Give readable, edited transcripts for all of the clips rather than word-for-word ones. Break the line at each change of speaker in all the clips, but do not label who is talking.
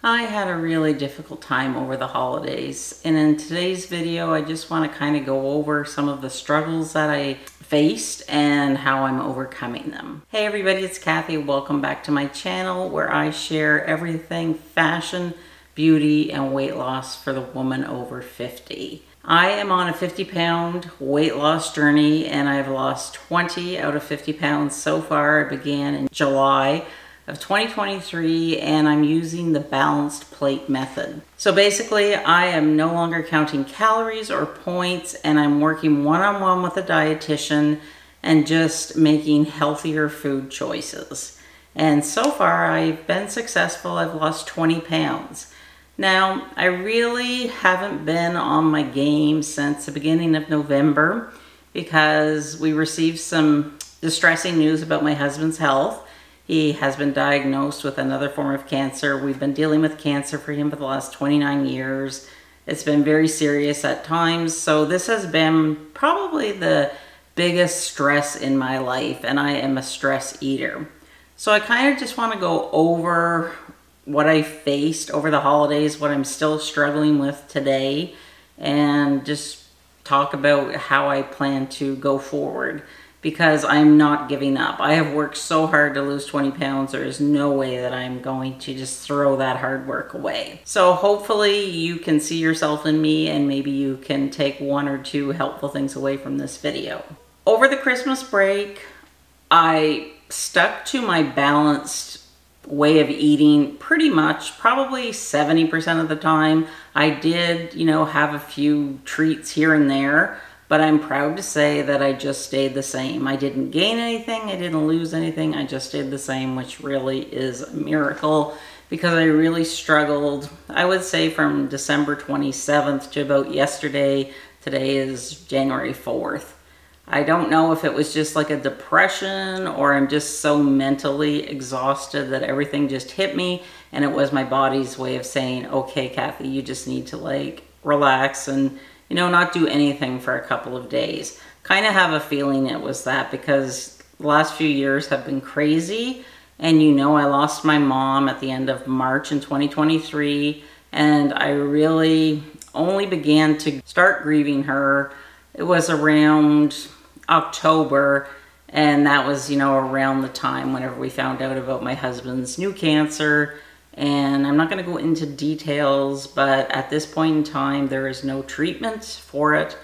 I had a really difficult time over the holidays, and in today's video I just want to kind of go over some of the struggles that I faced and how I'm overcoming them. Hey everybody, it's Cathy. Welcome back to my channel where I share everything fashion, beauty, and weight loss for the woman over 50. I am on a 50-pound weight loss journey and I've lost 20 out of 50 pounds so far. It began in July of 2023 and I'm using the balanced plate method. So basically I am no longer counting calories or points and I'm working one-on-one with a dietitian and just making healthier food choices. And so far I've been successful. I've lost 20 pounds. Now, I really haven't been on my game since the beginning of November because we received some distressing news about my husband's health. He has been diagnosed with another form of cancer. We've been dealing with cancer for him for the last 29 years. It's been very serious at times. So this has been probably the biggest stress in my life, and I am a stress eater. So I kind of just want to go over what I faced over the holidays, what I'm still struggling with today, and just talk about how I plan to go forward because I'm not giving up. I have worked so hard to lose 20 pounds. There is no way that I'm going to just throw that hard work away. So hopefully you can see yourself in me and maybe you can take one or two helpful things away from this video. Over the Christmas break, I stuck to my balanced way of eating pretty much, probably 70% of the time. I did, have a few treats here and there, but I'm proud to say that I just stayed the same. I didn't gain anything, I didn't lose anything, I just stayed the same, which really is a miracle because I really struggled, I would say from December 27th to about yesterday. Today is January 4th. I don't know if it was just like a depression or I'm just so mentally exhausted that everything just hit me and it was my body's way of saying, okay, Cathy, you just need to relax and, not do anything for a couple of days. Kind of have a feeling it was that because the last few years have been crazy and I lost my mom at the end of March in 2023 and I really only began to start grieving her. It was around October, and that was around the time whenever we found out about my husband's new cancer. And I'm not going to go into details, but at this point in time there is no treatment for it.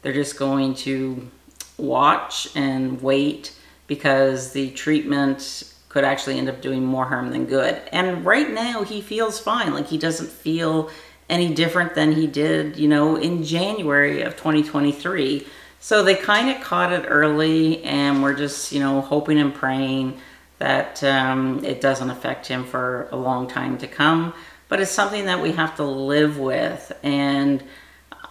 They're just going to watch and wait because the treatment could actually end up doing more harm than good. And right now he feels fine. He doesn't feel any different than he did in January of 2023. So they kind of caught it early and we're just, hoping and praying that it doesn't affect him for a long time to come. But it's something that we have to live with. And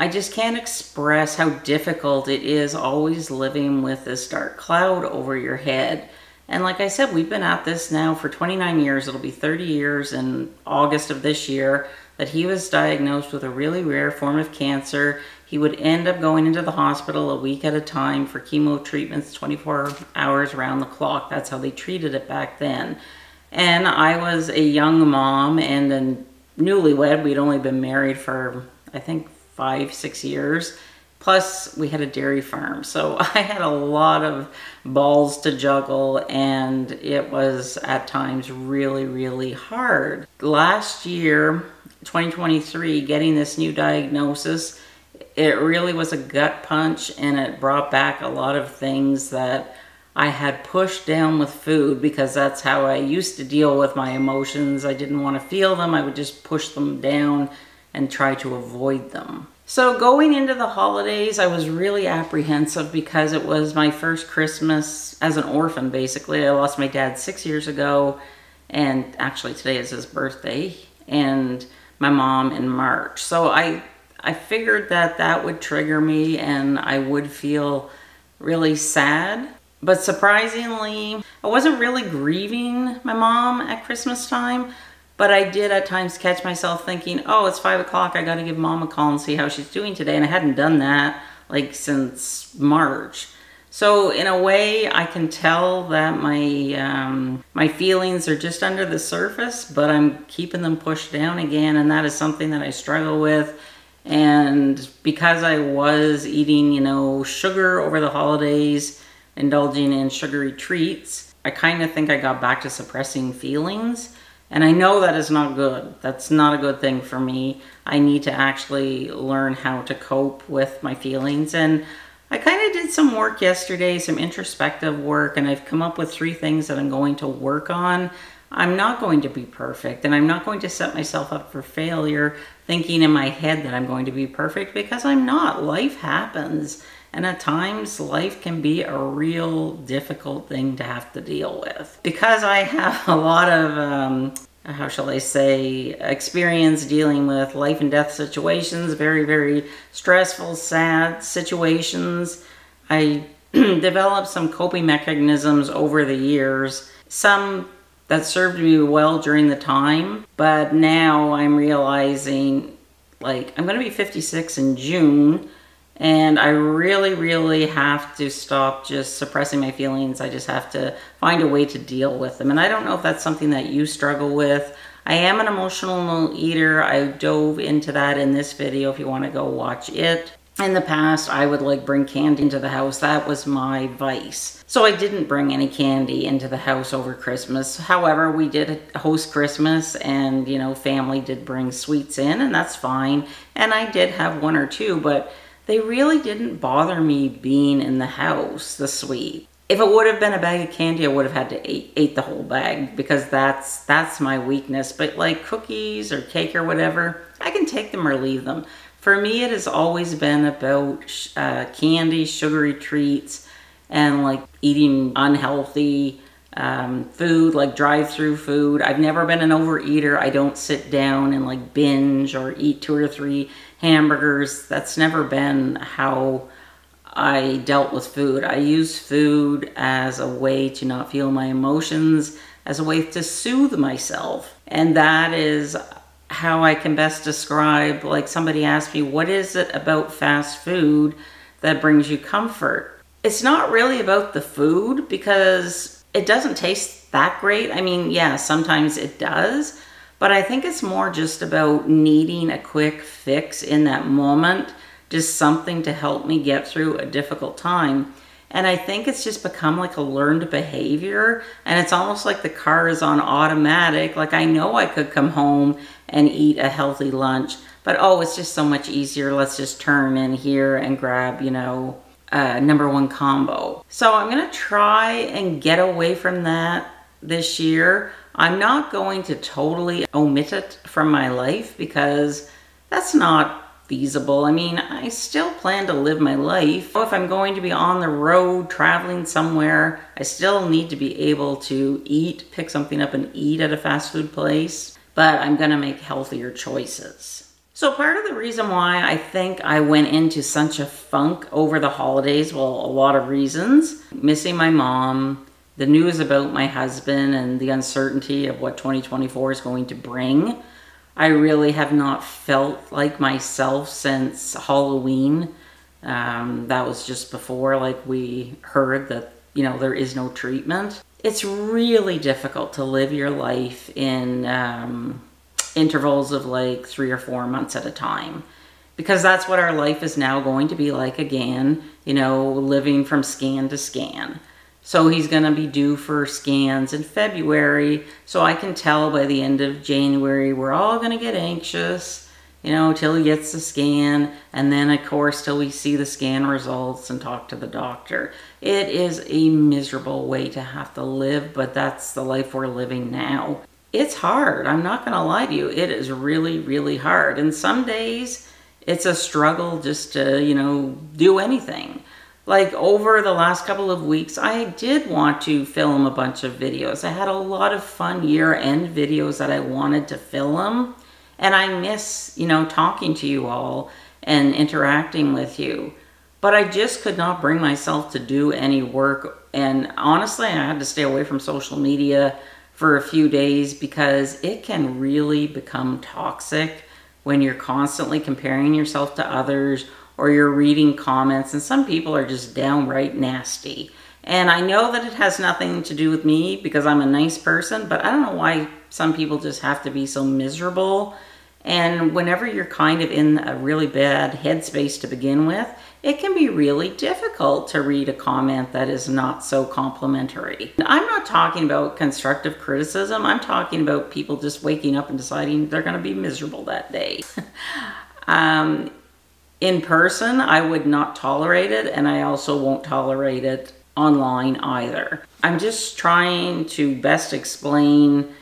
I just can't express how difficult it is always living with this dark cloud over your head. And like I said, we've been at this now for 29 years. It'll be 30 years in August of this year that he was diagnosed with a really rare form of cancer. He would end up going into the hospital a week at a time for chemo treatments, 24 hours around the clock. That's how they treated it back then. And I was a young mom and a newlywed. We'd only been married for, I think, 5-6 years. Plus, we had a dairy farm. So I had a lot of balls to juggle and it was at times really, really hard. Last year, 2023, getting this new diagnosis, it really was a gut punch and it brought back a lot of things that I had pushed down with food because that's how I used to deal with my emotions. I didn't want to feel them. I would just push them down and try to avoid them. So going into the holidays, I was really apprehensive because it was my first Christmas as an orphan, basically. I lost my dad 6 years ago, and actually today is his birthday, and my mom in March. So I figured that that would trigger me and I would feel really sad. But surprisingly, I wasn't really grieving my mom at Christmas time, but I did at times catch myself thinking, oh, it's 5 o'clock, I gotta give mom a call and see how she's doing today. And I hadn't done that since March. So in a way, I can tell that my feelings are just under the surface, but I'm keeping them pushed down again, and that is something that I struggle with. And because I was eating, you know, sugar over the holidays, indulging in sugary treats, I kind of think I got back to suppressing feelings. And I know that is not good. That's not a good thing for me. I need to actually learn how to cope with my feelings. And I kind of did some work yesterday, some introspective work, and I've come up with 3 things that I'm going to work on. I'm not going to be perfect, and I'm not going to set myself up for failure thinking in my head that I'm going to be perfect, because I'm not. Life happens, and at times life can be a real difficult thing to have to deal with. Because I have a lot of how shall I say, experience dealing with life and death situations, very, very stressful, sad situations. I developed some coping mechanisms over the years, some that served me well during the time, but now I'm realizing, like, I'm gonna be 56 in June, and I really, really have to stop just suppressing my feelings. I just have to find a way to deal with them. And I don't know if that's something that you struggle with. I am an emotional eater. I dove into that in this video if you want to go watch it. In the past, I would like bring candy into the house. That was my vice. So I didn't bring any candy into the house over Christmas. However, we did host Christmas, and, you know, family did bring sweets in, and that's fine. And I did have 1 or 2, but they really didn't bother me being in the house, the sweet. If it would have been a bag of candy, I would have had to eat the whole bag, because that's my weakness. But like cookies or cake or whatever, I can take them or leave them. For me, it has always been about candy, sugary treats, and like eating unhealthy food, like drive-through food. I've never been an overeater. I don't sit down and like binge or eat 2 or 3 hamburgers. That's never been how I dealt with food. I use food as a way to not feel my emotions, as a way to soothe myself. And that is how I can best describe, like somebody asked me, what is it about fast food that brings you comfort? It's not really about the food, because it doesn't taste that great. I mean, yeah, sometimes it does, but I think it's more just about needing a quick fix in that moment, just something to help me get through a difficult time. And I think it's just become like a learned behavior, and it's almost like the car is on automatic. Like, I know I could come home and eat a healthy lunch, but oh, it's just so much easier. Let's just turn in here and grab, you know, #1 combo. So I'm gonna try and get away from that this year. I'm not going to totally omit it from my life, because that's not feasible. I mean, I still plan to live my life. If I'm going to be on the road traveling somewhere, I still need to be able to eat, pick something up and eat at a fast food place, but I'm gonna make healthier choices. So part of the reason why I think I went into such a funk over the holidays, well, a lot of reasons. Missing my mom, the news about my husband, and the uncertainty of what 2024 is going to bring. I really have not felt like myself since Halloween. That was just before, like, we heard that, you know, there is no treatment. It's really difficult to live your life in intervals of like 3 or 4 months at a time, because that's what our life is now going to be like again, you know, living from scan to scan. So he's going to be due for scans in February. So I can tell by the end of January, we're all going to get anxious, you know, till he gets the scan. And then, of course, till we see the scan results and talk to the doctor. It is a miserable way to have to live, but that's the life we're living now. It's hard. I'm not going to lie to you. It is really, really hard. And some days it's a struggle just to, you know, do anything. Like over the last couple of weeks, I did want to film a bunch of videos. I had a lot of fun year-end videos that I wanted to film. And I miss, you know, talking to you all and interacting with you. But I just could not bring myself to do any work. And honestly, I had to stay away from social media for a few days, because it can really become toxic when you're constantly comparing yourself to others, or you're reading comments, and some people are just downright nasty. And I know that it has nothing to do with me because I'm a nice person, but I don't know why some people just have to be so miserable. And whenever you're kind of in a really bad headspace to begin with, it can be really difficult to read a comment that is not so complimentary. I'm not talking about constructive criticism. I'm talking about people just waking up and deciding they're going to be miserable that day. In person, I would not tolerate it, and I also won't tolerate it online either. I'm just trying to best explain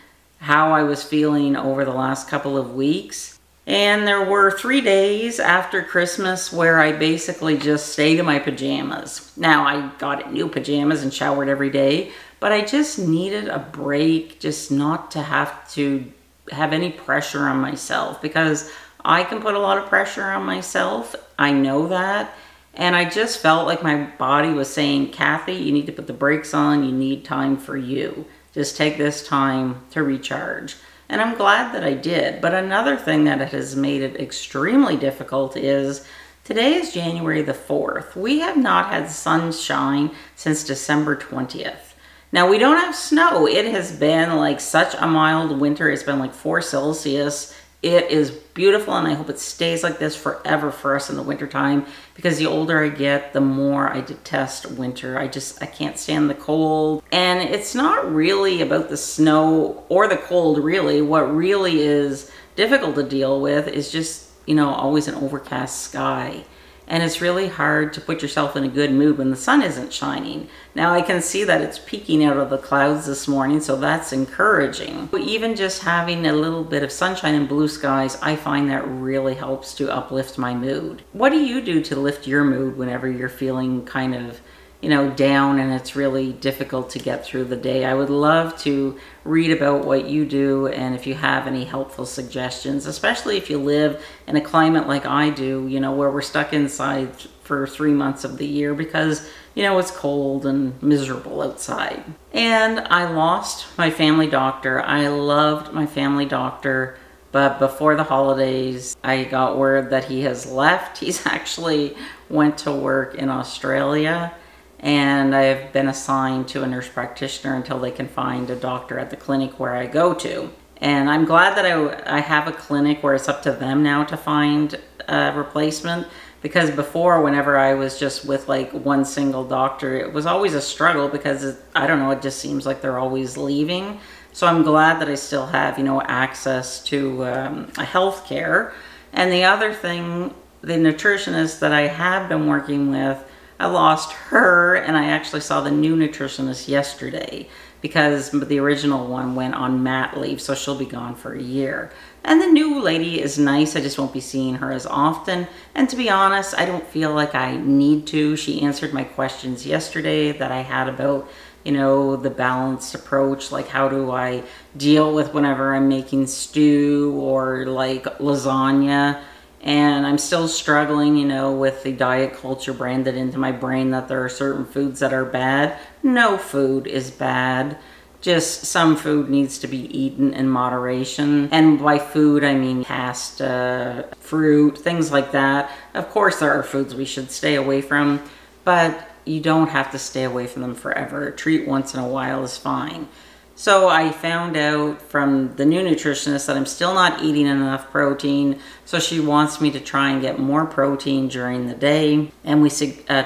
how I was feeling over the last couple of weeks. And there were 3 days after Christmas where I basically just stayed in my pajamas. Now, I got new pajamas and showered every day, but I just needed a break, just not to have any pressure on myself, because I can put a lot of pressure on myself. I know that. And I just felt like my body was saying, Cathy, you need to put the brakes on. You need time for you. Just take this time to recharge. And I'm glad that I did. But another thing that has made it extremely difficult is today is January the 4th. We have not had sunshine since December 20th. Now, we don't have snow. It has been like such a mild winter. It's been like 4 Celsius. It is beautiful, and I hope it stays like this forever for us in the wintertime, because the older I get, the more I detest winter. I can't stand the cold. And it's not really about the snow or the cold, really. What really is difficult to deal with is just, you know, always an overcast sky. And it's really hard to put yourself in a good mood when the sun isn't shining. Now, I can see that it's peeking out of the clouds this morning, so that's encouraging. But even just having a little bit of sunshine and blue skies, I find that really helps to uplift my mood. What do you do to lift your mood whenever you're feeling kind of, you know, down and it's really difficult to get through the day? I would love to read about what you do, and if you have any helpful suggestions, especially if you live in a climate like I do, you know, where we're stuck inside for 3 months of the year because, you know, it's cold and miserable outside. And I lost my family doctor. I loved my family doctor, but before the holidays, I got word that he has left. He's actually went to work in Australia, and I've been assigned to a nurse practitioner until they can find a doctor at the clinic where I go to. And I'm glad that I have a clinic where it's up to them now to find a replacement, because before, whenever I was just with like one single doctor, it was always a struggle because I don't know, it just seems like they're always leaving. So I'm glad that I still have, you know, access to a health care. And the other thing, the nutritionist that I have been working with, I lost her, and I actually saw the new nutritionist yesterday because the original one went on mat leave, so she'll be gone for a year. And the new lady is nice. I just won't be seeing her as often. And to be honest, I don't feel like I need to. She answered my questions yesterday that I had about, you know, the balanced approach, like how do I deal with whenever I'm making stew or like lasagna. And I'm still struggling, you know, with the diet culture branded into my brain that there are certain foods that are bad. No food is bad. Just some food needs to be eaten in moderation. And by food, I mean pasta, fruit, things like that. Of course, there are foods we should stay away from, but you don't have to stay away from them forever. A treat once in a while is fine. So I found out from the new nutritionist that I'm still not eating enough protein, so she wants me to try and get more protein during the day, and we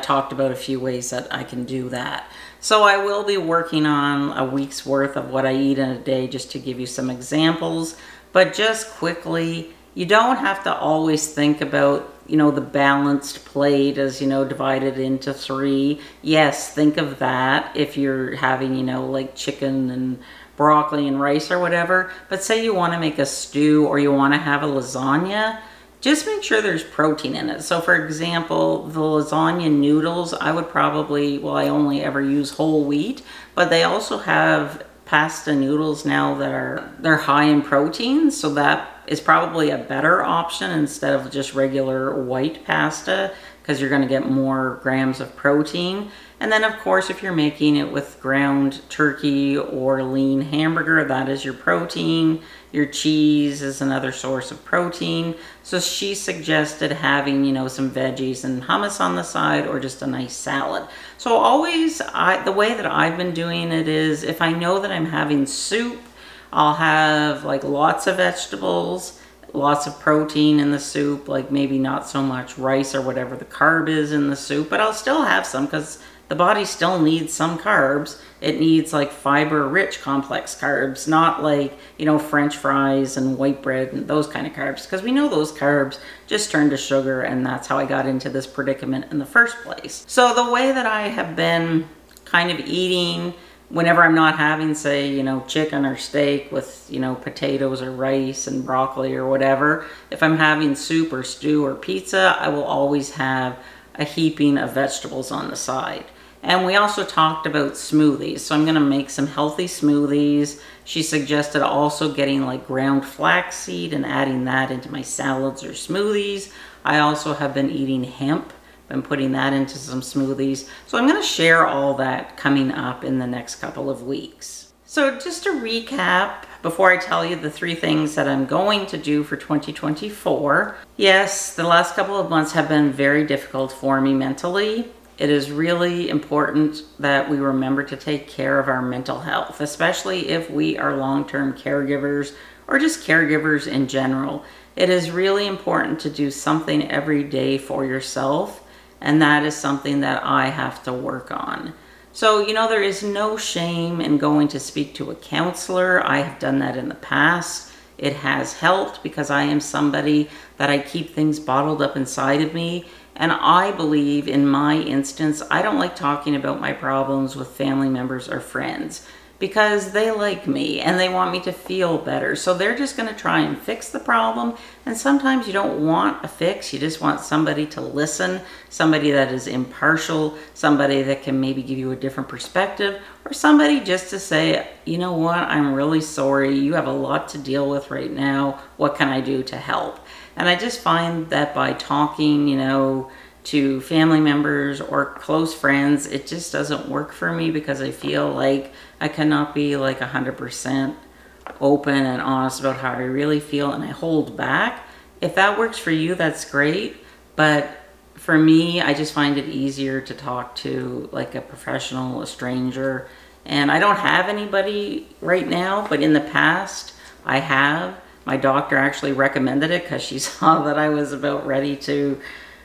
talked about a few ways that I can do that. So I will be working on a week's worth of what I eat in a day just to give you some examples, but just quickly, you don't have to always think about, you know, the balanced plate as, you know, divided into 3. Yes, think of that if you're having, you know, like chicken and broccoli and rice or whatever. But say you want to make a stew or you want to have a lasagna, just make sure there's protein in it. So for example, the lasagna noodles, I would probably, well, I only ever use whole wheat, but they also have pasta noodles now that they're high in protein, so that is probably a better option instead of just regular white pasta, because you're going to get more grams of protein. And then of course, if you're making it with ground turkey or lean hamburger, that is your protein. Your cheese is another source of protein. So she suggested having, you know, some veggies and hummus on the side, or just a nice salad. So always, the way that I've been doing it is, if I know that I'm having soup, I'll have like lots of vegetables, lots of protein in the soup, like maybe not so much rice or whatever the carb is in the soup, but I'll still have some because the body still needs some carbs. It needs like fiber-rich complex carbs, not like, you know, French fries and white bread and those kind of carbs, because we know those carbs just turn to sugar, and that's how I got into this predicament in the first place. So the way that I have been kind of eating whenever I'm not having, say, you know, chicken or steak with, you know, potatoes or rice and broccoli or whatever, if I'm having soup or stew or pizza, I will always have a heaping of vegetables on the side. And we also talked about smoothies, so I'm going to make some healthy smoothies. She suggested also getting like ground flaxseed and adding that into my salads or smoothies. I also have been eating hemp, been putting that into some smoothies. So I'm going to share all that coming up in the next couple of weeks. So just to recap, before I tell you the 3 things that I'm going to do for 2024, yes, the last couple of months have been very difficult for me mentally. It is really important that we remember to take care of our mental health, especially if we are long-term caregivers or just caregivers in general. It is really important to do something every day for yourself, and that is something that I have to work on. So, you know, there is no shame in going to speak to a counselor. I have done that in the past. It has helped because I am somebody that I keep things bottled up inside of me. And I believe, in my instance, I don't like talking about my problems with family members or friends because they like me and they want me to feel better. So they're just going to try and fix the problem. And sometimes you don't want a fix. You just want somebody to listen, somebody that is impartial, somebody that can maybe give you a different perspective, or somebody just to say, you know what, I'm really sorry. You have a lot to deal with right now. What can I do to help? And I just find that by talking, you know, to family members or close friends, it just doesn't work for me because I feel like I cannot be like 100% open and honest about how I really feel, and I hold back. If that works for you, that's great. But for me, I just find it easier to talk to like a professional, a stranger. And I don't have anybody right now, but in the past I have. My doctor actually recommended it because she saw that I was about ready to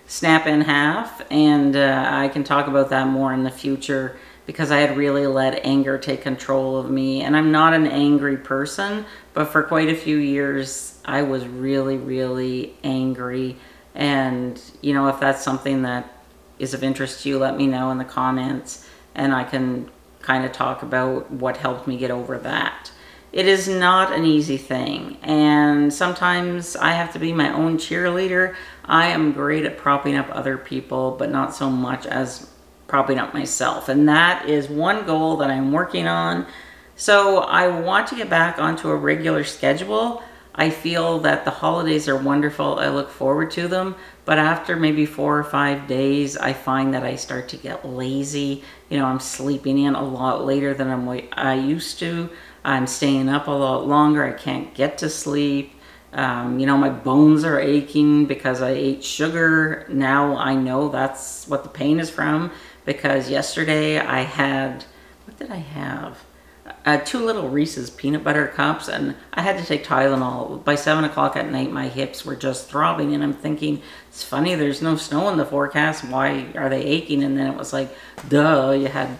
snap in half, and I can talk about that more in the future because I had really let anger take control of me. And I'm not an angry person, but for quite a few years I was really, really angry. And, you know, if that's something that is of interest to you, let me know in the comments and I can kind of talk about what helped me get over that. It is not an easy thing, and sometimes I have to be my own cheerleader. I am great at propping up other people, but not so much as propping up myself. And that is one goal that I'm working on. So I want to get back onto a regular schedule. I feel that the holidays are wonderful. I look forward to them. But after maybe 4 or 5 days, I find that I start to get lazy. You know, I'm sleeping in a lot later than I used to. I'm staying up a lot longer. I can't get to sleep. You know, my bones are aching because I ate sugar. Now I know that's what the pain is from, because yesterday I had, what did I have? 2 little Reese's peanut butter cups, and I had to take Tylenol. By 7 o'clock at night, my hips were just throbbing, and I'm thinking, it's funny, there's no snow in the forecast. Why are they aching? And then it was like, duh, you had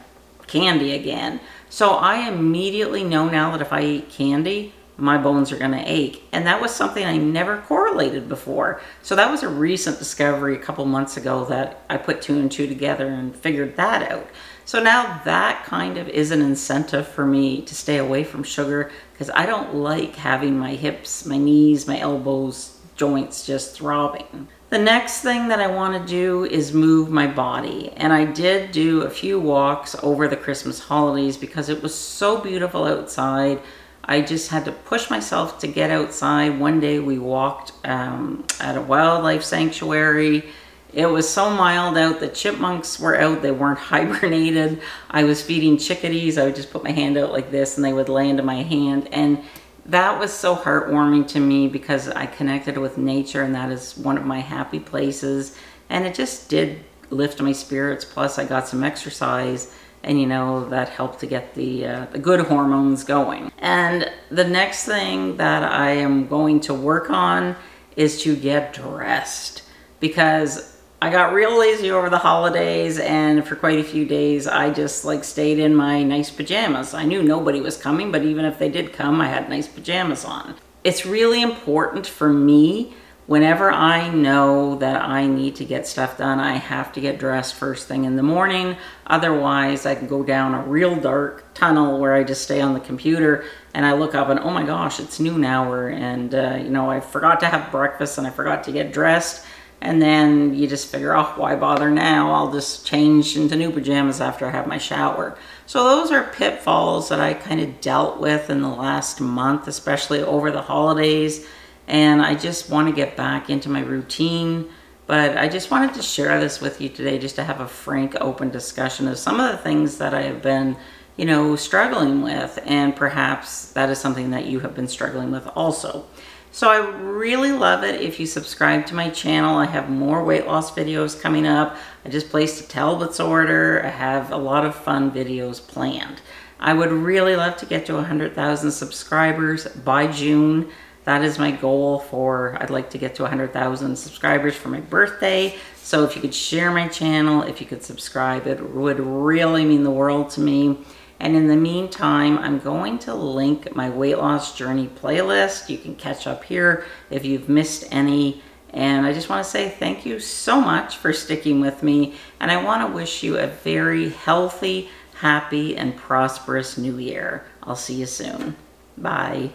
candy again. So I immediately know now that if I eat candy, my bones are going to ache. And that was something I never correlated before. So that was a recent discovery a couple months ago that I put 2 and 2 together and figured that out. So now that kind of is an incentive for me to stay away from sugar, because I don't like having my hips, my knees, my elbows, joints just throbbing. The next thing that I want to do is move my body. And I did do a few walks over the Christmas holidays because it was so beautiful outside. I just had to push myself to get outside. One day we walked at a wildlife sanctuary. It was so mild out. The chipmunks were out. They weren't hibernated. I was feeding chickadees. I would just put my hand out like this and they would land in my hand. And that was so heartwarming to me because I connected with nature, and that is one of my happy places. And it just did lift my spirits. Plus I got some exercise, and you know, that helped to get the good hormones going. And the next thing that I am going to work on is to get dressed, because I got real lazy over the holidays, and for quite a few days I just like stayed in my nice pajamas. I knew nobody was coming, but even if they did come, I had nice pajamas on. It's really important for me, whenever I know that I need to get stuff done, I have to get dressed first thing in the morning. Otherwise, I can go down a real dark tunnel where I just stay on the computer and I look up and, oh my gosh, it's noon hour, and you know, I forgot to have breakfast and I forgot to get dressed. And then you just figure, oh, why bother now? I'll just change into new pajamas after I have my shower. So those are pitfalls that I kind of dealt with in the last month, especially over the holidays. And I just want to get back into my routine. But I just wanted to share this with you today, just to have a frank, open discussion of some of the things that I have been, you know, struggling with. And perhaps that is something that you have been struggling with also. So I really love it if you subscribe to my channel. I have more weight loss videos coming up. I just placed a Talbot's order. I have a lot of fun videos planned. I would really love to get to 100,000 subscribers by June. That is my goal for, I'd like to get to 100,000 subscribers for my birthday. So if you could share my channel, if you could subscribe, it would really mean the world to me. And in the meantime, I'm going to link my weight loss journey playlist. You can catch up here if you've missed any. And I just want to say thank you so much for sticking with me. And I want to wish you a very healthy, happy, and prosperous new year. I'll see you soon. Bye.